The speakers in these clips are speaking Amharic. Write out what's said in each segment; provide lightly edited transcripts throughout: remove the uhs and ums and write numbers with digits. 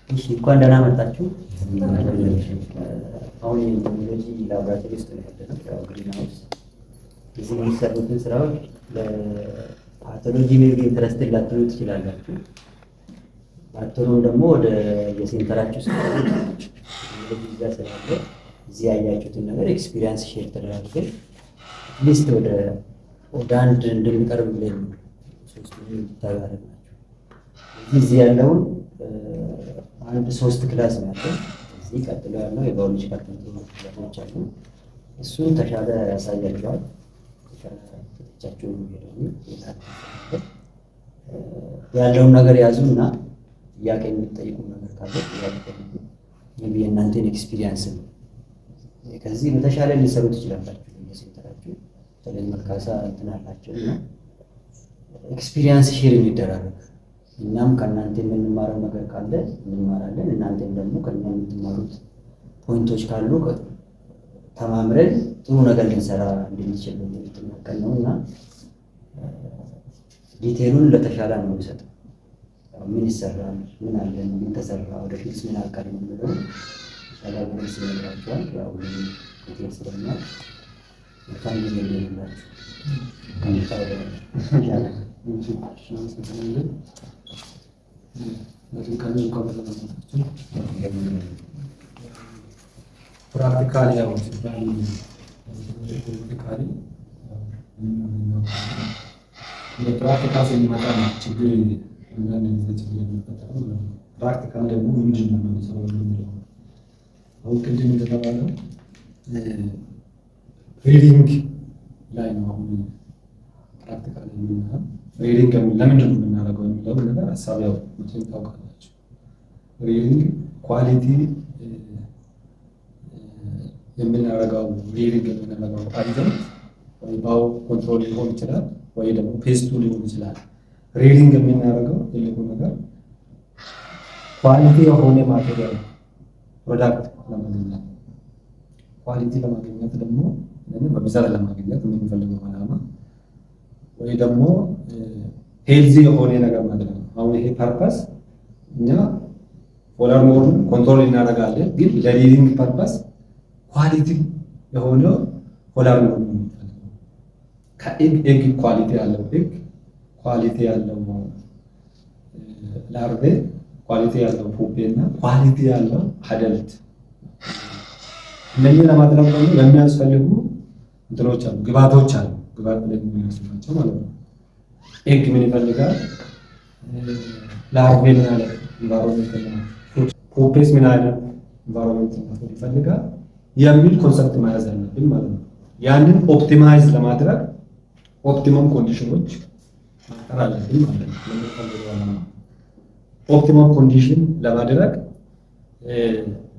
እሺ እንኳን ደህና መጣችሁ። አሁን የቴክኖሎጂ ላብራቶሪ ውስጥ ነው ያለነው። ያው ግሪን ሃውስ እዚህ የሚሰሩትን ስራዎች ለፓቶሎጂ ሜቢ ኢንተረስትድ ላትሆኑ ትችላላችሁ። ባትሆኑም ደግሞ ወደ የሴንተራችሁ ቴክኖሎጂ እዛ ስላለ እዚህ ያያችሁትን ነገር ኤክስፒሪየንስ ሼር ተደራርገን አትሊስት ወደ አንድ እንደሚቀርብ ብለን ነው ሶስት እንዲታዩ አደረግናቸው። እዚህ ያለውን አንድ 3 ክላስ ነው ያለው። እዚህ ቀጥሎ ያለው የባዮሎጂካል ክላሶች አሉ። እሱን ተሻለ ያሳያቸዋል። ተቻችሁ ያለውን ነገር ያዙና ጥያቄ የምትጠይቁ ነገር ካለ ጥያቄ የእናንተን ኤክስፒሪየንስ ነው። ከዚህ በተሻለ ሊሰሩ ትችላላችሁ። የሴንተራችሁ ተለይ መልካሳ እንትን አላቸው እና ኤክስፒሪየንስ ሼር የሚደራረግ እናም ከእናንተ የምንማረው ነገር ካለ እንማራለን። እናንተም ደግሞ ከእኛ የምትማሩት ፖይንቶች ካሉ ተማምረን ጥሩ ነገር ልንሰራ እንድንችል የምትመከን ነው እና ዲቴሉን ለተሻለ ነው የሚሰጠው። ምን ይሰራል፣ ምን አለ፣ ምን ተሰራ፣ ወደፊት ምን አካል ነው የሚለው ተሻለ ነገር ስለሚያቸዋል። ያው ዲቴል ስለሚያል በጣም ጊዜ እንደሌላችሁ ፕራክቲካሊ ፕራክቲካል የሚመጣ ችግር የሚፈጠረው ፕራክቲካል ደግሞ ምንድን ነው የምንሰራው የሚለው አሁን ቅድም እንደተባለው ሪዲንግ ላይ ነው። አሁን ፕራክቲካል የምንለው ሪዲንግ ለምንድን ነው የምናደርገው የሚለው ነገር ሀሳብ ያው መቼም ታውቃላችሁ። ሪዲንግ ኳሊቲ የምናደርገው ሪዲንግ የምናደርገው አይተም ወይ ባው ኮንትሮል ሊሆን ይችላል ወይ ደግሞ ፔስቱ ሊሆን ይችላል። ሪዲንግ የምናደርገው ትልቁ ነገር ኳሊቲ የሆነ ማቴሪያል ፕሮዳክት ለማግኘት ኳሊቲ ለማግኘት ደግሞ በብዛት ለማግኘት የምንፈልገው ዓላማ ወይ ደግሞ ሄልዚ የሆነ ነገር ማለት ነው። አሁን ይሄ ፐርፐስ እኛ ፖላር ሞዱን ኮንትሮል እናደርጋለን፣ ግን ለሪዲንግ ፐርፐስ ኳሊቲ የሆነ ፖላር ሞድ ነው የምንፈልገው። ከኤግ ኳሊቲ ያለው ኤግ ኳሊቲ ያለው ላርቬ ኳሊቲ ያለው ፑፔ እና ኳሊቲ ያለው አደልት እነኚህ ለማድረግ ደግሞ የሚያስፈልጉ እንትኖች አሉ፣ ግብአቶች አሉ። ግብአት ላይ የሚያስፈልጋቸው ማለት ነው። ኤግ ምን ይፈልጋል? ላርቬ ምን አለ ኢንቫይሮንመንት ነው። ፑፔስ ምን አለ ኢንቫይሮንመንት ነው ይፈልጋል የሚል ኮንሰፕት መያዝ አለብን ማለት ነው። ያንን ኦፕቲማይዝ ለማድረግ ኦፕቲመም ኮንዲሽኖች ማፍጠር አለብን ማለት ነው። ኦፕቲመም ኮንዲሽን ለማድረግ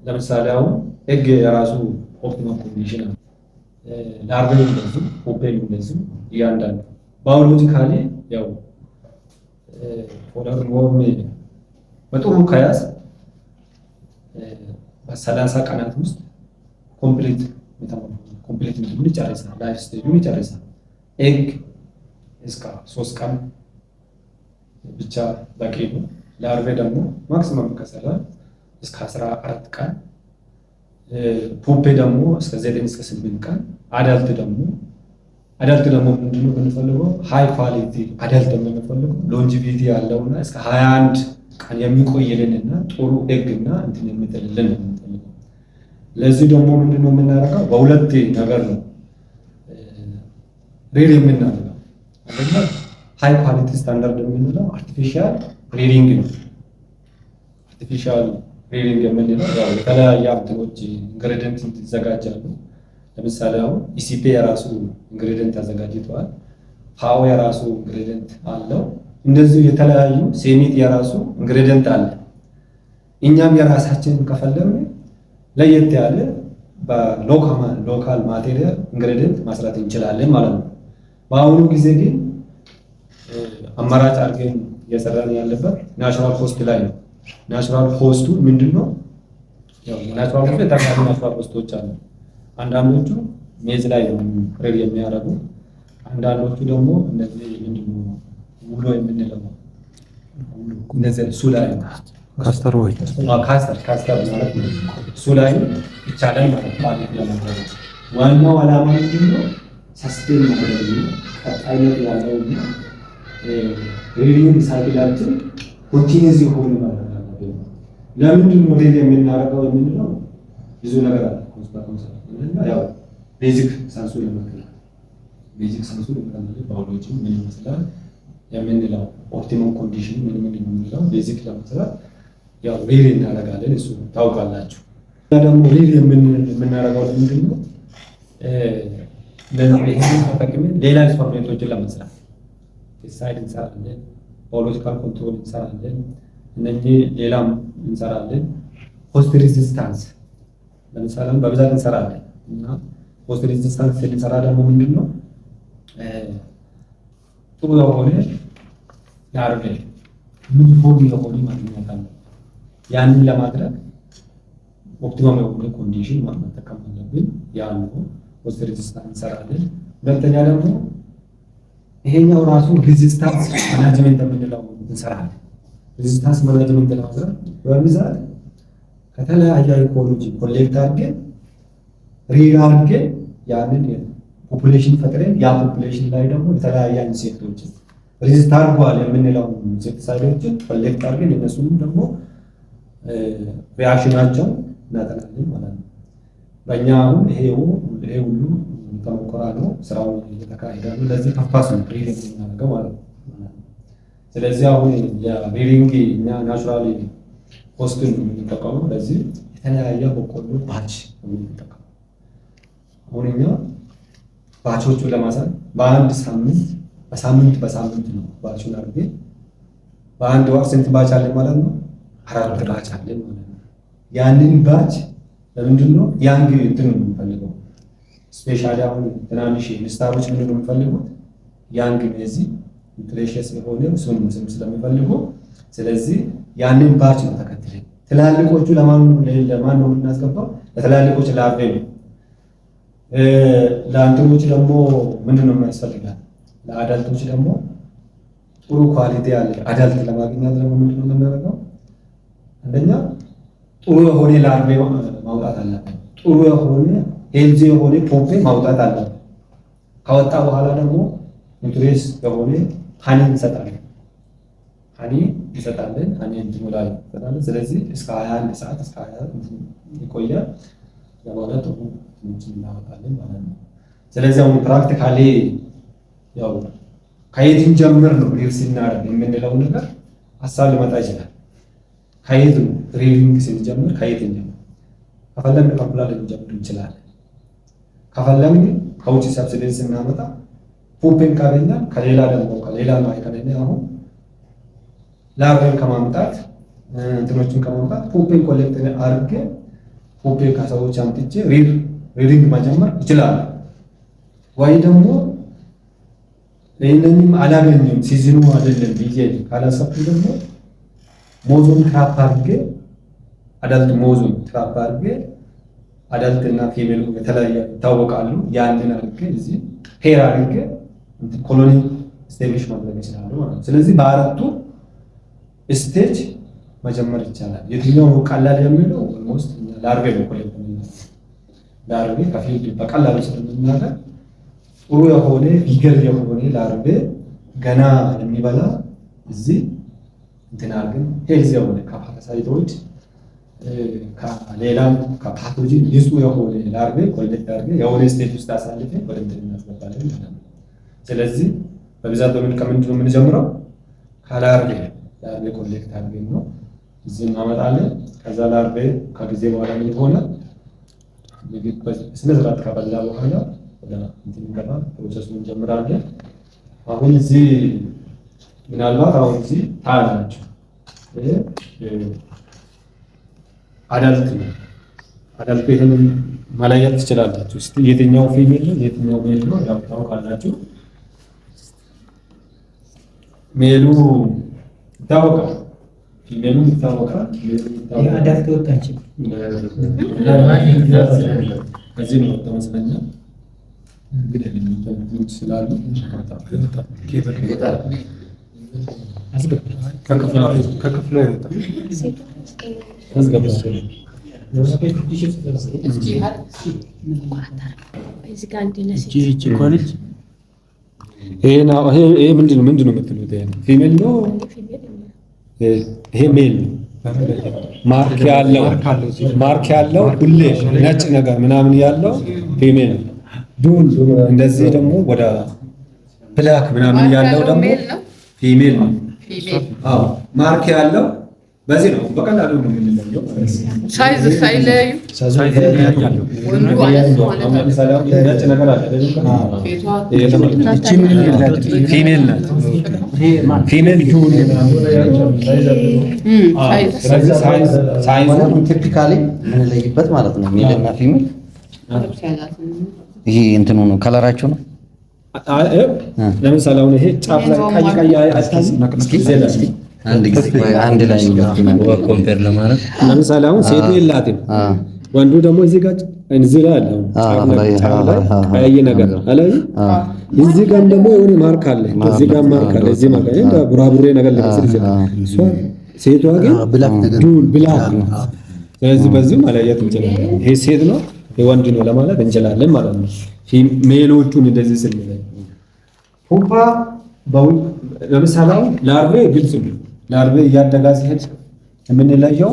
ለምሳሌ አሁን ኤግ የራሱ ኦፕቲመም ኮንዲሽን አለ። ላርቬ እንደዚህ ፑፔ እንደዚህ እያንዳንዱ ባዮሎጂካሊ ያው ፖላር ሞርም በጥሩ ከያዝ በ30 ቀናት ውስጥ ኮምፕሊት ምትምን ይጨርሳል፣ ላይፍ ስቴጁን ይጨርሳል። ኤግ እስከ 3 ቀን ብቻ በቂ ነው። ላርቬ ደግሞ ማክሲመም ከሰራ እስከ 14 ቀን፣ ፑፔ ደግሞ እስከ 9 እስከ 8 ቀን። አዳልት ደግሞ ምንድነው የምንፈልገው? ሃይ ኳሊቲ አዳልት የምንፈልገው ሎንጂቪቲ ያለውና እስከ 21 ቀን የሚቆይልንና ጥሩ ኤግ እና እንትን የሚጥልልን ነው የምንፈልገው። ለዚህ ደግሞ ምንድነው የምናደርገው? በሁለት ነገር ነው ሪድ የምናደርገው። አንደኛ ሃይ ኳሊቲ ስታንዳርድ የምንለው አርቲፊሻል ሪዲንግ ነው። አርቲፊሻል ሪዲንግ የምንለው ያው የተለያየ እንትኖች ኢንግሪዲየንት ይዘጋጃሉ። ለምሳሌ አሁን ኢሲፒ የራሱ ኢንግሪዲየንት አዘጋጅተዋል። ፓው የራሱ ኢንግሪዲየንት አለው። እንደዚህ የተለያዩ ሴሚት የራሱ ኢንግሪዲየንት አለ። እኛም የራሳችንን ከፈለግን ለየት ያለ በሎካል ማቴሪያል ኢንግሪዲየንት ማስራት እንችላለን ማለት ነው። በአሁኑ ጊዜ ግን አማራጭ አድርገን እየሰራን ያለበት ናቹራል ኮስት ላይ ነው። ናቹራል ኮስቱ ምንድነው? ያው ናቹራል ኮስት የተካሉ ናቹራል ኮስቶች አሉ። አንዳንዶቹ ሜዝ ላይ ነው ሬድ የሚያደርጉ፣ አንዳንዶቹ ደግሞ እነዚህ ምንድነው ውሎ የምንለው እነዚህ እሱ ላይ ነው ካስተር ወይ ካስተር ማለት ነው። እሱ ላይ ይቻላል ማለት ነው ለማድረግ ዋናው ዓላማ ምንድነው? ሰስቴን ማድረግ ነው። ቀጣይነት ያለው ሪቪው ሳይክላችን ኮንቲኒየስ የሆነ ማለት ነው። ለምንድን ነው ሪቪው የምናደርገው የምንለው ብዙ ነገር አለ። ኮንሰፕት ያው ቤዚክ ሳንሱ ለመከላከል ቤዚክ ሳንሱ ለመከላከል ባዮሎጂ ምን ይመስላል የምንለው ኦፕቲመም ኮንዲሽን ምን የምንለው ቤዚክ ለመስራት ያው ሪቪው እናደርጋለን። እሱ ታውቃላችሁ። ደግሞ ሪቪው የምናደርገው ምንድን ነው? ለዚህ ይሄን ተጠቅመን ሌላ ኤክስፐሪመንቶችን ለመስራት ዲሳይድ እንሰራለን፣ ባዮሎጂካል ኮንትሮል እንሰራለን፣ እነዚህ ሌላም እንሰራለን። ሆስት ሬዚስታንስ ለምሳሌ በብዛት እንሰራለን እና ሆስት ሬዚስታንስ እንሰራ ደግሞ ምንድነው ጥሩ የሆነ ያርገ ምን ፎርም የሆነ ማግኘት አለ። ያንን ለማድረግ ኦፕቲመም የሆነ ኮንዲሽን መጠቀም አለብን። ያን ሆስት ሬዚስታንስ እንሰራለን። ሁለተኛ ደግሞ ይሄኛው ራሱ ሬዚስታንስ ማኔጅመንት የምንለው እንሰራለን። ሬዚስታንስ ማኔጅመንት ለማድረግ በብዛት ከተለያየ ኢኮሎጂ ኮሌክት አድርገን ሪድ አድርገን ያንን ፖፑሌሽን ፈጥረን ያ ፖፑሌሽን ላይ ደግሞ የተለያየ ኢንሴክቶችን ሬዚስት አድርጓል የምንለው ኢንሴክቲሳይዶችን ኮሌክት አድርገን እነሱንም ደግሞ ሪአክሽናቸውን እናጠናለን ማለት ነው። በእኛ አሁን ይሄ ሁሉ ተሞክሮ ነው፣ ስራው እየተካሄደ ነው። ለዚህ ፐርፓስ ነው ሪድ የምናደርገው ማለት ነው። ስለዚህ አሁን የሪዲንግ እኛ ናቹራሊ ሆስትን የምንጠቀመው ለዚህ የተለያየ በቆሎ ባች የምንጠቀመው አሁን እኛ ባቾቹን ለማሳል በአንድ ሳምንት በሳምንት ነው ባቹን አድርጌ በአንድ ወር ስንት ባች አለ ማለት ነው? 4 ባች አለ ማለት ነው። ያንን ባች ለምንድን ነው ያንግ እንትን ነው የምንፈልገው? ስፔሻሊ አሁን ትናንሽ ሚስታሮች ምን ነው የሚፈልጉት? ያንግ በዚህ ኢንትሬሽስ የሆነ እሱን ስለሚፈልጉ ስለዚህ ያንን ባች ነው ተከትለን ትላልቆቹ ለማን ነው የምናስገባው? ለትላልቆች ላርቬ ነው። ለአንትሮች ደግሞ ምንድን ነው የሚያስፈልጋል? ለአዳልቶች ደግሞ ጥሩ ኳሊቲ ያለ አዳልት ለማግኘት ደግሞ ምንድን ነው የምናደርገው? አንደኛ ጥሩ የሆነ ላርቬ ማውጣት አለበት። ጥሩ የሆነ ሄልዚ የሆነ ፖፔ ማውጣት አለበት። ካወጣ በኋላ ደግሞ ኒውትሪየንስ የሆነ ሀኒ እንሰጣለን። ሀኒ እንትኑ ላይ እንሰጣለን። ስለዚህ እስከ 21 ሰዓት እስከ 20 ይቆያል። ለማለት ጥሩ እንትኖችን እናወጣለን ማለት ነው። ስለዚህ አሁን ፕራክቲካሊ ያው ከየትን ጀምር ነው ሪል ስናደርግ የምንለው ነገር ሀሳብ ሊመጣ ይችላል። ከየት ነው ሪሊንግ ስንጀምር ከየትን ጀምር? ከፈለግን ከፕላን ልንጀምር እንችላለን። ከፈለግን ከውጭ ሰብሲዲን ስናመጣ ፑፔን ካገኛል ከሌላ ማይከለኛ አሁን ላርቬን ከማምጣት እንትኖችን ከማምጣት ፑፔን ኮሌክት አድርጌ ፑፔ ከሰዎች አምጥቼ ሪዲንግ መጀመር ይችላል። ወይ ደግሞ ለእነኝም አላገኝም ሲዝኑ አይደለም ብዬ ካላሰብኩ ደግሞ ሞዞን ትራፕ አድርጌ አዳልት ሞዞን ትራፕ አድርጌ አዳልት እና ፊሜሉ የተለያየ ይታወቃሉ። ያንን አድርጌ እዚህ ፔር አድርጌ ኮሎኒ ስቴብሊሽ ማድረግ ይችላሉ ማለት ነው። ስለዚህ በአራቱ ስቴጅ መጀመር ይቻላል። የትኛው ቀላል የሚለው ኦልሞስት ላርቬ ነው ኮሌክት ላርቬ ከፊልድ በቀላሉ ስለምናገር ጥሩ የሆነ ቢገር የሆነ ላርቬ ገና የሚበላ እዚህ እንትን አድርገን ሄልዝ የሆነ ከፓራሳይቶች ከሌላም ከፓቶጂን ንጹህ የሆነ ላርቬ ኮሌክት አድርገን የሆነ ስቴጅ ውስጥ አሳልፈን ወደ እንትን እናስገባለን ማለት ነው። ስለዚህ በብዛት ከምንድን ነው የምንጀምረው? ከላርቬ ኮሌክት አድርገን ነው እዚህ እናመጣለን። ከዛ ላርቬ ከጊዜ በኋላ ምን ይሆናል? ምግብ በስነ ስርዓት ከበላ በኋላ ወደ እንትን ይገባል። ፕሮሰሱን እንጀምራለን። አሁን እዚህ ምናልባት እዚህ ታያላችሁ አዳልት ነው። አዳልት ይሄንን ማለየት ትችላላችሁ። እስቲ የትኛው ፊሜል ነው የትኛው ሜል ነው ያው ታውቃላችሁ። ሜሉ ይታወቃል፣ ፊሜሉ ይታወቃል። አዳልት ወጣች ከዚህ ነው ተመስለኛ እንግዲህ ስላሉ ከክፍሉ ይሄ ምንድን ነው የምትሉት? ፊሜል ነው። ይሄ ሜል ነው። ማርክ ያለው ሁሌ ነጭ ነገር ምናምን ያለው ፊሜል ነው። ዱል እንደዚህ ደግሞ ወደ ብላክ ምናምን ያለው ደግሞ ፊሜል ነው። አዎ ማርክ ያለው በዚህ ነው። በቀላሉ ነው የምንለየው። ሳይዝ ሳይለዩ ነጭ ነገር አለ። ፊሜል ናት። ፊሜል ዱል ሳይዝ ቲፒካሊ የምንለይበት ማለት ነው። ሜልና ፊሜል ይሄ እንትኑ ነው፣ ከለራቸው ነው። ለምሳሌ አሁን ይሄ ጫፍ ላይ ቀይ አንድ ላይ ኮምፔር ለማድረግ ለምሳሌ አሁን ሴቱ የላትም፣ ወንዱ ደግሞ እዚህ ጋር አለው ቀይ ነገር አለ። እዚህ ጋር ደግሞ የሆነ ማርክ አለ፣ እዚህ ጋር ማርክ አለ፣ እዚህ ማርክ አለ። እንደ ቡራቡሬ ነገር ሊመስል ይችላል። ሴቷ ግን ዱል ብላክ ነው። ስለዚህ በዚህ ማለያየት እንችላለን። ይሄ ሴት ነው የወንድ ነው ለማለት እንችላለን ማለት ነው። ሜሎቹን እንደዚህ ስንለይ ፑፓ ለምሳሌ ላርቬ ግልጽ ነው። ላርቬ እያደጋ ሲሄድ የምንለየው፣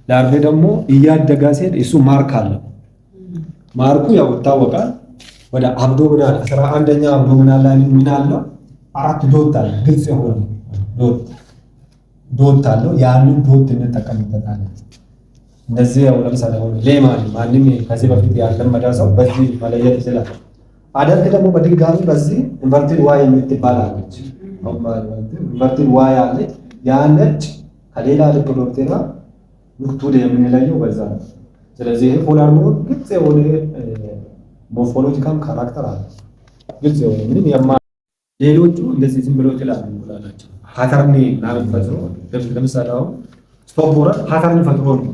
ላርቬ ደግሞ እያደጋ ሲሄድ እሱ ማርክ አለው። ማርኩ ያው ይታወቃል። ወደ አብዶሚናል 11ኛ አብዶሚናል ላይ ምን አለው? 4 ዶት አለ። ግልጽ የሆነ ዶት አለው። ያንን ዶት እንጠቀምበታለን። እነዚህ ያው ለምሳሌ ሌማን ማንም ከዚህ በፊት ያለመዳ ሰው በዚህ መለየት ይችላል። አደልት ደግሞ በድጋሚ በዚህ ኢንቨርትድ ዋይ የምትባል አለች። ኢንቨርትድ ዋይ አለች። ያ ነጭ ከሌላ ሌፒዶፕቴራ ኑክቱድ የምንለየው በዛ ነው። ስለዚህ ይሄ ፖላር ሞድ ግልጽ የሆነ ሞርፎሎጂካል ካራክተር አለ። ግልጽ የሆነ ምንም ሌሎቹ እንደዚህ ዝም ብለው ይላሉ እንላላቸው ፓተርን ምናምን ፈጥሮ ለምሳሌ አሁን ስቶፖራ ፓተርን ፈጥሮ ነው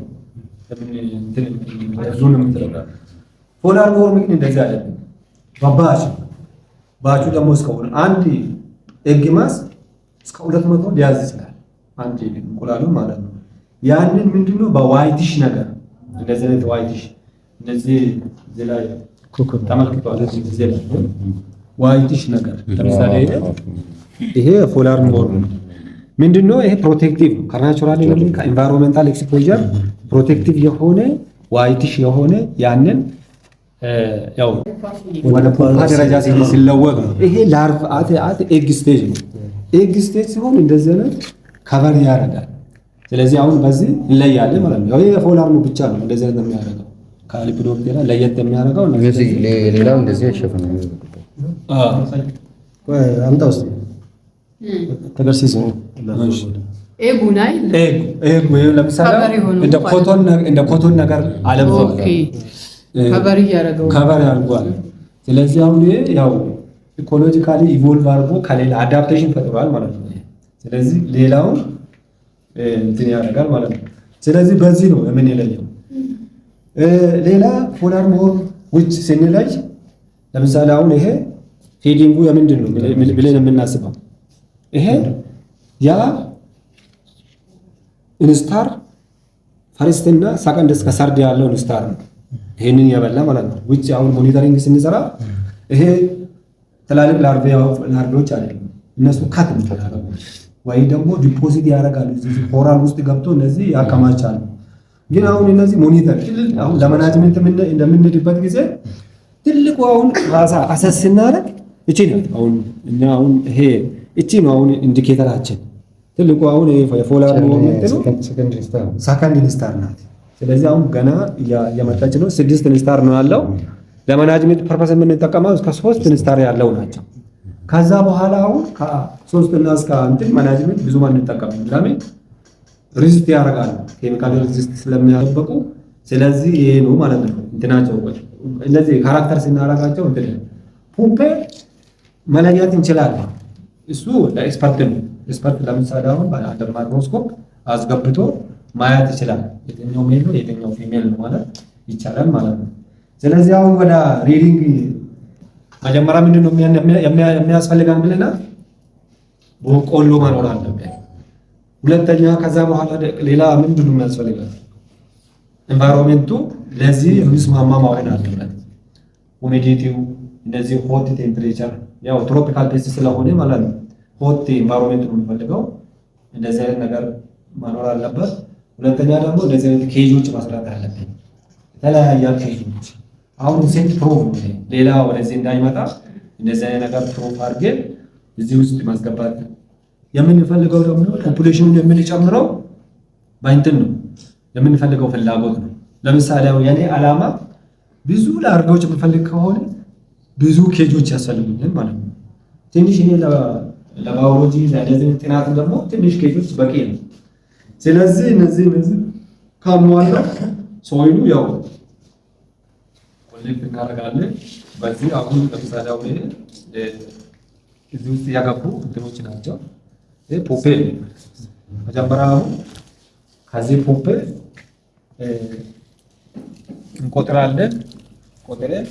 ዙን የምትለው። ፖላር ሞድ ግን እንደዚህ አይደለም። ባቹ ደግሞ እስከሆነ አንድ ኤግ ማስ እስከ 200 ሊያዝ ይችላል። አንድ እንቁላሉ ማለት ነው። ያንን ምንድነው በዋይቲሽ ነገር እንደዚህ አይነት ዋይቲሽ እንደዚህ እዚህ ላይ ተመልክቷል። እዚህ ላይ ዋይቲሽ ነገር ለምሳሌ ይሄ ፖላር ሞድ ምንድነው? ይሄ ፕሮቴክቲቭ ነው። ከናቹራሊ ለምን ከኤንቫይሮንመንታል ኤክስፖዠር ፕሮቴክቲቭ የሆነ ዋይቲሽ የሆነ ያንን ያው ወደ ፑፓ ደረጃ ሲለወጥ ነው። ይሄ ላርቭ አት ኤግ ስቴጅ ነው። ኤግ ስቴጅ ሲሆን እንደዚህ አይነት ከቨር ያደርጋል። ስለዚህ አሁን በዚህ እንለያለን ማለት ነው። ያው ይሄ ፖላር ነው ብቻ ነው እንደዚህ አይነት የሚያደርገው። ከሊፒዶፕቴራ ለየት የሚያደርገው ነው። ሌላው እንደዚህ አይሸፈንም። አምጣው እስኪ ተበርሲስ ኤጉናይ ኤጉ ለምሳሌ እንደ ኮቶን ነገር አለብሰው ከበር ያደርገው ከበር ያርጓል። ስለዚህ አሁን ያው ኢኮሎጂካሊ ኢቮልቭ አድርጎ ከሌላ አዳፕቴሽን ፈጥሯል ማለት ነው። ስለዚህ ሌላው እንትን ያደርጋል ማለት ነው። ስለዚህ በዚህ ነው የምንለየው። ሌላ ፖላር ሞድ ውጭ ስንለይ ለምሳሌ አሁን ይሄ ፊዲንጉ የምንድን ነው ብለን የምናስበው ይሄ ያ ኢንስታር ፈርስት እና ሰከንድ እስከ ሰርድ ያለው ኢንስታር ነው። ይሄንን ያበላ ማለት ነው። ውጭ አሁን ሞኒተሪንግ ስንሰራ ይሄ ትላልቅ ላርቬዎች አይደለም፣ እነሱ ካት ነው ወይ ደግሞ ዲፖዚት ያደርጋሉ እዚህ ፖራል ውስጥ ገብቶ እነዚህ ያከማቻሉ። ግን አሁን እነዚህ ሞኒተር አሁን ለማናጅመንት እንደምንድበት ጊዜ ትልቁ አሁን ራሳ አሰስ ስናደርግ እቺ ነው። አሁን እኛ አሁን ይሄ እቺ ነው አሁን ኢንዲኬተራችን ትልቁ አሁን የፖላር ሞመንት ነው። ሰከንድ ኢንስታር ናት። ስለዚህ አሁን ገና እየመጣች ነው። 6 ኢንስታር ነው ያለው። ለማናጅመንት ፐርፐስ የምንጠቀመው እስከ 3 ኢንስታር ያለው ናቸው። ከዛ በኋላ አሁን ከ3 እና እስከ እንትን ማናጅመንት ብዙ አንጠቀምም። ለምን ሪዚስት ያደርጋሉ፣ ኬሚካል ሪዚስት ስለሚያጠበቁ። ስለዚህ ይሄ ነው ማለት ነው እንትናቸው እንደዚህ ካራክተር ስናደርጋቸው እንትን ፑፔ መለያት እንችላለን። እሱ ለኤክስፐርት ነው። ኤክስፐርት ለምሳሌ አሁን በአንደር ማይክሮስኮፕ አስገብቶ ማየት ይችላል። የትኛው ሜል ነው የትኛው ፊሜል ነው ማለት ይቻላል ማለት ነው። ስለዚህ አሁን ወደ ሪዲንግ መጀመሪያ ምንድነው የሚያስፈልጋን ብለና በቆሎ መኖር አለበት። ሁለተኛ ከዛ በኋላ ሌላ ምንድን ነው የሚያስፈልጋል? ኤንቫይሮንሜንቱ ለዚህ የሚስማማ መሆን አለበት። ሁሚዲቲው እንደዚህ ሆት ቴምፕሬቸር ያው ትሮፒካል ፕሌስ ስለሆነ ማለት ነው ሆት ኤንቫይሮንሜንት ነው የሚፈልገው። እንደዚህ አይነት ነገር መኖር አለበት። ሁለተኛ ደግሞ እንደዚህ አይነት ኬጆች መስራት አለብን። የተለያየ ኬጆች አሁን ሴት ፕሮፍ ነው ሌላ ወደዚህ እንዳይመጣ እንደዚህ አይነት ነገር ፕሮፍ አድርገን እዚህ ውስጥ ማስገባት የምንፈልገው ደግሞ ፖፑሌሽኑን የምንጨምረው ባይንትን ነው የምንፈልገው ፍላጎት ነው። ለምሳሌ የኔ ዓላማ ብዙ ላርጎች የምፈልግ ከሆነ ብዙ ኬጆች ያስፈልጉኛል ማለት ነው። ትንሽ እኔ ለባዮሎጂ ለዚህ ጥናት ደግሞ ትንሽ ኬጆች በቂ ነው። ስለዚህ እነዚህ ካሟላ ሶይሉ ያው ኮሌክት እናደርጋለን። በዚህ አሁን ለምሳሌ አሁን እዚህ ውስጥ ያገቡ እንትኖች ናቸው። ይሄ ፖፔ መጀመሪያ አሁን ከዚህ ፖፔ እንቆጥራለን። ቆጥረን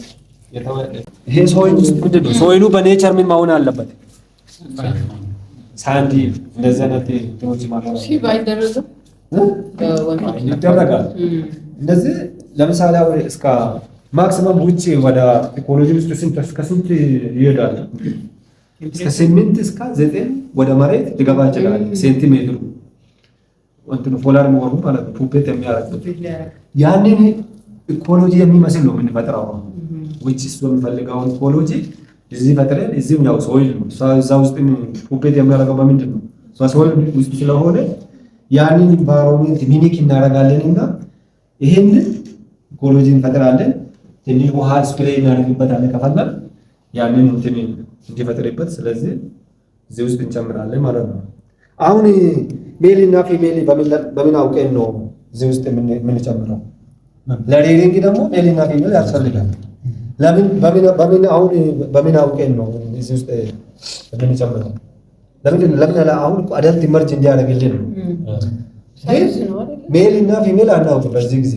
ይሄ ሶይል ውስጥ ምንድን ነው ሶይሉ በኔቸር ምን መሆን አለበት? ሳንዲ እንደዚህ አይነት እንትኖች ማለት ሺ ባይደረግም ይደረጋል። እንደዚህ ለምሳሌ አሁን እስከ ማክሲመም ውጪ ወደ ኢኮሎጂ ውስጥ እስከ ስንት ይሄዳል? እስከ 8 እስከ 9 ወደ መሬት ሊገባ ይችላል። ሴንቲሜትሩ እንትኑ ፖላር ሞሩ ማለት ነው ፑፔት የሚያደርጉት ያንን ኢኮሎጂ የሚመስል ነው የምንፈጥረው። which is የምንፈልገውን ኢኮሎጂ እዚህ ፈጥረን እዚህም ያው ሶይል ነው እዛ ውስጥ ፑፔት የሚያደርገው በምንድን ነው? ሶይል ውስጥ ስለሆነ ያንን ኢንቫይሮንመንት ሚኒክ እናደርጋለንና ይሄንን ኢኮሎጂ እንፈጥራለን። ትንሽ ውሃ ስፕሬይ እናደርግበታለን ከፈለግን ያንን እንትን እንዲፈጥርበት። ስለዚህ እዚህ ውስጥ እንጨምራለን ማለት ነው። አሁን ሜል እና ፊሜል በምን አውቀን ነው እዚህ ውስጥ የምንጨምረው? ለሬዲንግ ደግሞ ሜል እና ፊሜል ያስፈልጋል። ለምን በምን አውቀን ነው እዚህ ውስጥ የምንጨምረው? ለምን አሁን አዳልት ኢመርጅ እንዲያደርግልን ነው። ሜል እና ፊሜል አናውቅም በዚህ ጊዜ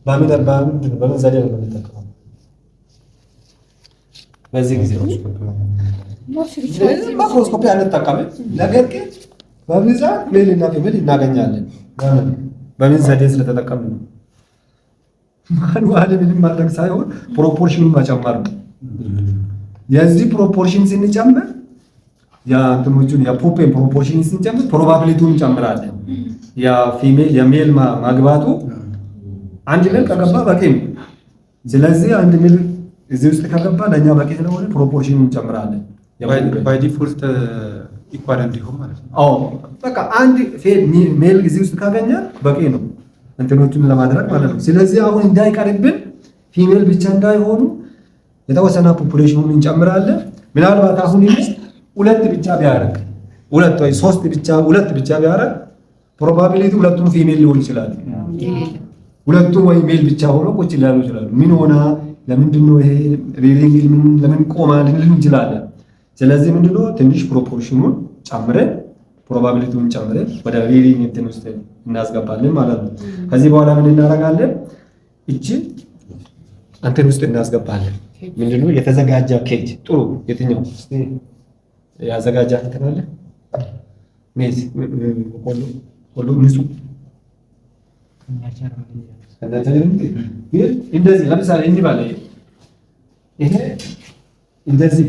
በምን ዘዴ ነው የምንጠቀመው? በዚህ ጊዜ ማክሮስኮፒ አንጠቀምም። ነገር ግን በብዛት ሜል እና ፊሜል እናገኛለን። በምን ዘዴ ስለተጠቀምን ነው። ማኑዋል ምንም ማድረግ ሳይሆን ፕሮፖርሽኑን መጨመር ነው። የዚህ ፕሮፖርሽን ስንጨምር የእንትኖቹን የፑፔን ፕሮፖርሽን ስንጨምር ፕሮባቢሊቲውን እንጨምራለን። የፊሜል የሜል ማግባቱ አንድ ሜል ከገባ በቂ ነው። ስለዚህ አንድ ሜል እዚህ ውስጥ ከገባ ለኛ በቂ ስለሆነ ፕሮፖርሽኑን እንጨምራለን። ባይ ዲፎልት ኢኳል እንዲሆን ማለት ነው። አዎ በቃ አንድ ሜል እዚህ ውስጥ ካገኘ በቂ ነው እንትኖቹን ለማድረግ ማለት ነው። ስለዚህ አሁን እንዳይቀርብን ፊሜል ብቻ እንዳይሆኑ የተወሰነ ፖፑሌሽኑን እንጨምራለን። ምናልባት አሁን ሁለት ብቻ ቢያደርግ ሁለት ወይ ሶስት ብቻ ሁለት ብቻ ቢያደርግ ፕሮባቢሊቲ ሁለቱም ፊሜል ሊሆን ይችላል። ሁለቱ ወይ ሜል ብቻ ሆኖ ቁጭ ሊያሉ ይችላሉ። ምን ሆና ለምንድን ነው ይሄ ሪዲንግ ለምን ቆማ ልንል እንችላለን። ስለዚህ ምንድነው ትንሽ ፕሮፖርሽኑን ጨምረን ፕሮባቢሊቲውን ጨምረን ወደ ሪዲንግ እንትን ውስጥ እናስገባለን ማለት ነው። ከዚህ በኋላ ምን እናደርጋለን? እቺ እንትን ውስጥ እናስገባለን። ምንድነው የተዘጋጀ ኬጅ ጥሩ የትኛው እስቲ ያዘጋጃ እንትን አለ ሜዝ ቆሎ ንጹህ እንደዚህ ለምሳሌ እንዲህ ባለ ይሄ እንደዚህ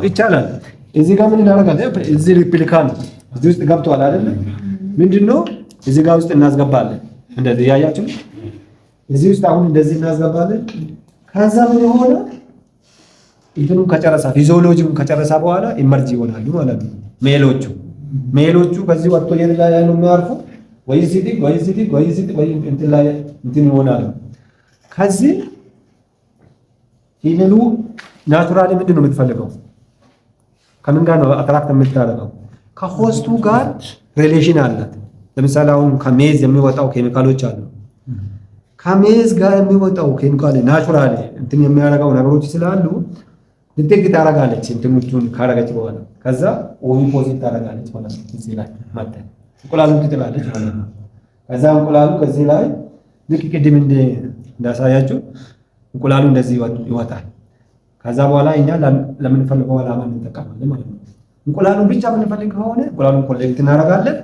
ይቻላል። እዚህ ጋር ምን እናደርጋለን? እዚህ ሪፕሊካን እዚህ ውስጥ ገብቷል አይደለ? ምንድነው እዚህ ጋር ውስጥ እናስገባለን። እንደዚህ ያያችሁ እዚህ ውስጥ አሁን እንደዚህ እናስገባለን። ከዛ ምን ሆነ እንትኑ ከጨረሳ ፊዚዮሎጂውን ከጨረሳ በኋላ ኢመርጅ ይሆናሉ ማለት ነው። ሜሎቹ ከዚህ ወጥቶ የት ላይ ነው የሚያርፉ? ወይ ሲቲክ ወይ እንትን ላይ እንትን ይሆናሉ። ከዚህ ፊሜሉ ናቹራሊ ምንድን ነው የምትፈልገው? ከምን ጋር ነው አትራክት የምታደርገው? ከሆስቱ ጋር ሪሌሽን አላት። ለምሳሌ አሁን ከሜዝ የሚወጣው ኬሚካሎች አሉ። ከሜዝ ጋር የሚወጣው ኬሚካል ናቹራሊ እንትን የሚያደርገው ነገሮች ስላሉ ልትግ ታደርጋለች። እንትኑን ካደረገች በኋላ ከዛ ኦቪፖዚት ታደርጋለች ማለት ነው። እዚህ ላይ ማለት እንቁላሉን ትጥላለች ማለት ነው። ከዛ እንቁላሉ ከዚህ ላይ ልክ ቅድም እንዳሳያችሁ እንቁላሉ እንደዚህ ይወጣል። ከዛ በኋላ እኛ ለምንፈልገው ዓላማ እንጠቀማለን ማለት ነው። እንቁላሉን ብቻ የምንፈልግ ከሆነ እንቁላሉን ኮሌክት እናደርጋለን።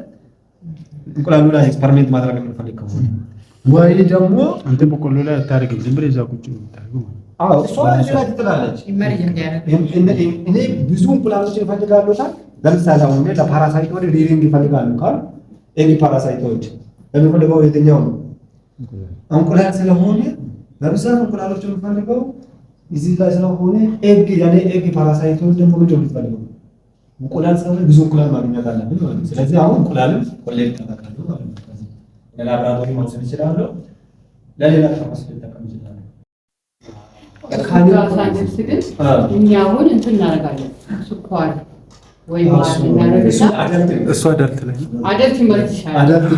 እንቁላሉ ላይ ኤክስፐሪሜንት ማድረግ የምንፈልግ ከሆነ ወይ ደግሞ አንተ በቆሎ ላይ አታደርግም፣ ዝም ብለህ እዛ ቁጭ የምታደርገው ማለት ነው። አዎ እሷ እዚህ ላይ ትጥላለች። እኔ ብዙ እንቁላሎችን እፈልጋለሁ ታል ለምሳሌ አሁን ለፓራሳይቶች ሪዲንግ ይፈልጋሉ ካል ኤኒ ፓራሳይቶች የሚፈልገው የትኛው ነው? እንቁላል ስለሆነ ለምሳሌ እንቁላሎችን የምፈልገው እዚህ ላይ ስለሆነ ኤግ ያኔ ኤግ ፓራሳይቶች ደግሞ ምንድን ነው የሚፈልገው? እንቁላል ስለሆነ ብዙ እንቁላል ማግኘት አለብን ማለት ነው። ስለዚህ አሁን እንቁላልን ኮሌክት አደርጋለሁ ማለት ነው። ለላብራቶሪ መውሰድ እችላለሁ፣ ለሌላ ተርፋስ ልጠቀም እችላለሁ። ሳይንስ ግን እኛ አሁን እንትን እናደርጋለን ስኳር ወይ ማለት እናደርጋለን። እሱ አዳልት ላይ አዳልት ይመርጥ ይሻላል። አዳልት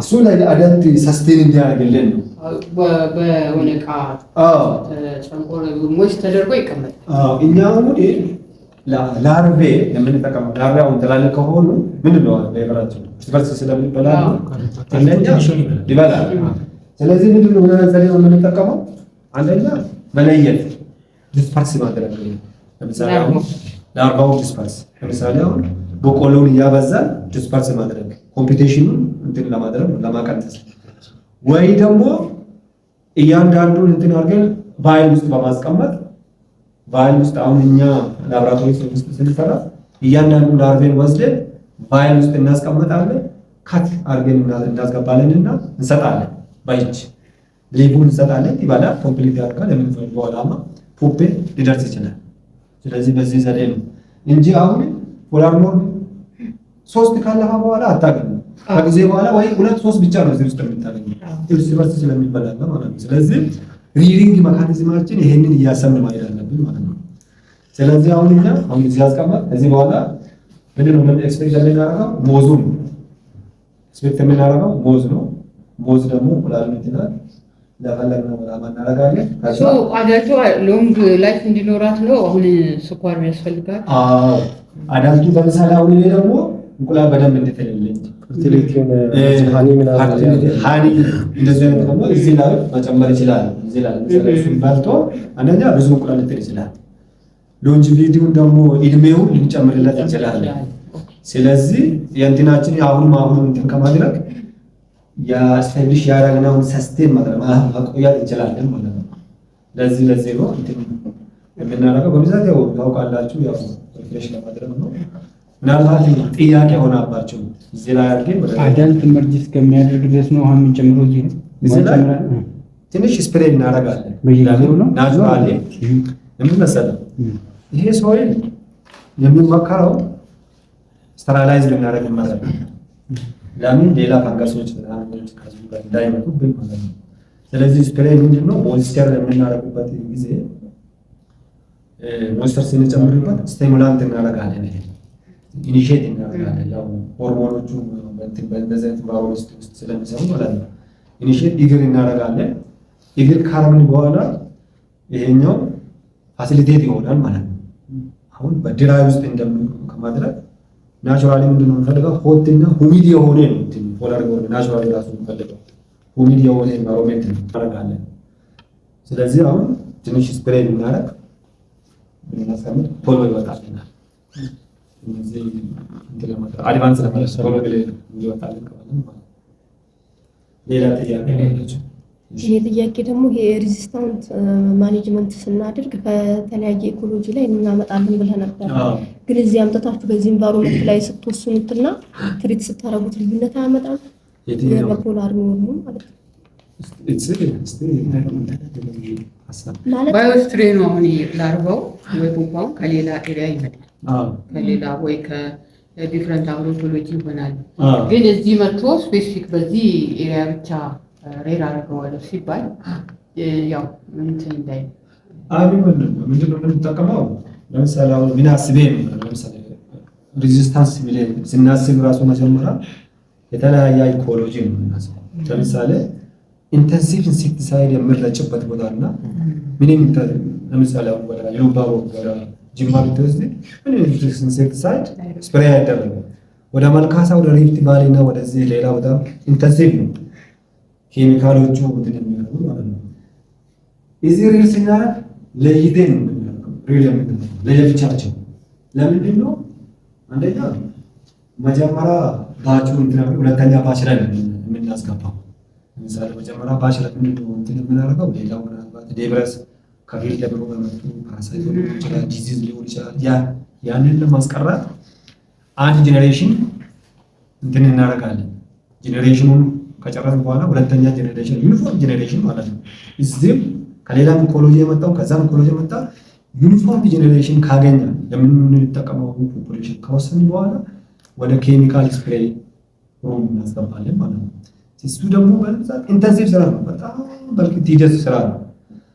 እሱ ላይ አዳልት ሰስቴን እንዲያደርግልን ነው። በሆነ ዕቃ ጨንቆር ሞሽ ተደርጎ ይቀመጣል። እኛ አሁን ላርቬ የምንጠቀመው ላርቬ አሁን ትላልቅ ከሆኑ ምንድን ነው ሌበራቸው ስፐርስ ስለሚበላሉ አንደኛ ይበላል። ስለዚህ ምንድን ነው ዘዴ የምንጠቀመው? አንደኛ መለየት ዲስፐርስ ማድረግ ነው። ለምሳሌ አሁን ላርቫው ዲስፐርስ ለምሳሌ አሁን በቆሎውን እያበዛን ዲስፐርስ ማድረግ ኮምፒቲሽኑን እንትን ለማድረግ ለማቀነስ፣ ወይ ደግሞ እያንዳንዱን እንትን አድርገን ቫይል ውስጥ በማስቀመጥ ቫይል ውስጥ አሁን እኛ ላብራቶሪ ውስጥ ስንሰራ እያንዳንዱ ላርቬን ወስደን ቫይል ውስጥ እናስቀምጣለን። ካት አድርገን እናስገባለንና እንሰጣለን። ባይች ሊቡን እንሰጣለን። ይባላል ኮምፕሊት ያደርጋል። የምንፈልገው ዓላማ ፑፔ ሊደርስ ይችላል። ስለዚህ በዚህ ዘዴ ነው እንጂ አሁን ፖላር ኖርም 3 ካለፈ በኋላ አታገኙም። ከጊዜ በኋላ ወይ 2-3 ብቻ ነው እዚህ ውስጥ የምታገኙት እርስ በርስ ስለሚበላል ማለት ነው። ስለዚህ ሪዲንግ ሜካኒዝማችን ይሄንን እያሰብን ማየት አለብን ማለት ነው። ስለዚህ አሁን እኛ አሁን እዚህ አስቀመጥ ከዚህ በኋላ ምንድን ነው ኤክስፔክት የምናደርገው? ሞዙ ነው ኤክስፔክት የምናደርገው ሞዝ ነው። ሞዝ ደግሞ እንቁላል ይችላል ለፈለግነው ዓላማ እናደርጋለን። ሶ አዳልቱ ሎንግ ላይፍ እንዲኖራት ነው አሁን ስኳር ያስፈልጋል። አዎ አዳልቱ ለምሳሌ አሁን እኔ ደግሞ እንቁላል በደንብ እንድትልልኝ ሃኒ እንደዚህ አይነት ደግሞ እዚህ ላይ መጨመር ይችላል። እዚህ ላይ ለምሳሌ ባልቶ አንደኛ ብዙ እንቁላል ልትል ይችላል። ሎንጂቪቲውን ደግሞ እድሜውን ልንጨምርለት እንችላለን። ስለዚህ የእንትናችን አሁንም እንትን ከማድረግ ያስፈልሽ ያረግናውን ሰስቴን ማድረግ ማቆያት እንችላለን ማለት ነው። ለዚህ ነው እንትን የምናደርገው በብዛት ያው ታውቃላችሁ፣ ያው ሪፍሬሽ ለማድረግ ነው። ምናልባት ጥያቄ ሆናባችሁ እዚህ ላይ አድርገን አዳልት መርጅ እስከሚያደርግ ድረስ ነው አሁን የምንጨምረው። እዚህ ላይ ትንሽ ስፕሬይ እናደርጋለን። ናቹራሊ ምን መሰለህ ይሄ ሶይል የሚመከረው ስተራላይዝ ልናደርግ ማለት ነው። ለምን ሌላ ፈንገሶች ከዚህ ጋር እንዳይመጡብን ማለት ነው። ስለዚህ ስፕሬይ ምንድነው ሞይስቸር የምናደርግበት ጊዜ ሞይስቸር ስንጨምርበት ስቲሙላንት እናደርጋለን። ይሄ ኢኒሼት እናደርጋለን። ያው ሆርሞኖቹ በእንደዚህ አይነት ባሮስ ውስጥ ስለሚሰሩ ማለት ነው። ኢኒሼት ኢግር እናደርጋለን። ኢግር ካርምን በኋላ ይሄኛው ፋሲሊቴት ይሆናል ማለት ነው። አሁን በድራይ ውስጥ ከማድረግ ናቹራሊ ምንድነው የምንፈልገው? ሆት እና ሁሚድ የሆነ ነው እንትን ፖላር የሆነ ናቹራሊ ራሱ የምንፈልገው ሁሚድ የሆነ ኤንቫይሮንመንት እናደርጋለን። ስለዚህ አሁን ትንሽ ስፕሬይ ብናደርግ ብናስቀምጥ ቶሎ ይወጣልናል። እነዚህ እንትን ለማድረግ አድቫንስ ለማድረግ ቶሎ ይወጣልን ማለት ነው። ሌላ ጥያቄ ነው? ይሄ ጥያቄ ደግሞ የሬዚስታንት ማኔጅመንት ስናደርግ ከተለያየ ኢኮሎጂ ላይ እናመጣለን ብለህ ነበር። ግን እዚህ አምጥታችሁ በዚህ ኢንቫይሮንመንት ላይ ስትወስኑትና ትሪት ስታረጉት ልዩነት አያመጣም? የፖላር ኖርሙ ማለት ነው። ባዮስትሬ ነው አሁን ላርቫው ወይ ፑፓው ከሌላ ኤሪያ ይመጣል። ከሌላ ወይ ከዲፍረንት አግሮቶሎጂ ይሆናል። ግን እዚህ መጥቶ ስፔሲፊክ በዚህ ኤሪያ ብቻ ሬር አድርገዋለሁ ሲባል ያው እንትን እንዳይ ምንድነው የምንጠቀመው? ለምሳሌ አሁን ምን አስቤ ነው ለምሳሌ ሬዚስታንስ ብለን ስናስብ ራሱ መጀመሪያ የተለያየ ኢኮሎጂ ነው የምናስበው። ለምሳሌ ኢንተንሲቭ ኢንሴክቲሳይድ የምንረጭበት ቦታና ምንም ለምሳሌ አሁን ወደ ዩባቦ ወደ ጅማ ብትወስድ ምን ኢንሴክቲሳይድ ስፕሬይ ያደረገው ወደ መልካሳ ወደ ሪፍት ቫሊ እና ወደዚህ ሌላ ቦታ ኢንተንሲቭ ነው ኬሚካሎቹ እንትን የሚያደርጉ ማለት ነው። እዚህ ሪል ስናደርግ ለይተን ነው የምናደርገው። ሪል የምንለው ለየብቻቸው ለምንድን ነው አንደኛ መጀመሪያ ባቹ ሁለተኛ ባች ላይ ነው የምናስገባው። ለምሳሌ መጀመሪያ ባች ላይ ምንድን ነው እንትን የምናደርገው ሌላው ምናልባት ዴብረስ ከፊት ለብሮ በመጡ ፓራሳይት ሊሆን ይችላል፣ ዲዚዝ ሊሆን ይችላል። ያንን ለማስቀረት አንድ ጄኔሬሽን እንትን እናደርጋለን። ጄኔሬሽኑን ከጨረስን በኋላ ሁለተኛ ጄኔሬሽን ዩኒፎርም ጄኔሬሽን ማለት ነው። እዚህም ከሌላ ኢኮሎጂ የመጣው ከዛም ኢኮሎጂ የመጣ ዩኒፎርም ጄኔሬሽን ካገኘ የምንጠቀመው ፖፑሌሽን ከወሰን በኋላ ወደ ኬሚካል ስፕሬይ ሩም እናስገባለን ማለት ነው። እሱ ደግሞ በብዛት ኢንተንሲቭ ስራ ነው፣ በጣም በልክት ሂደት ስራ ነው።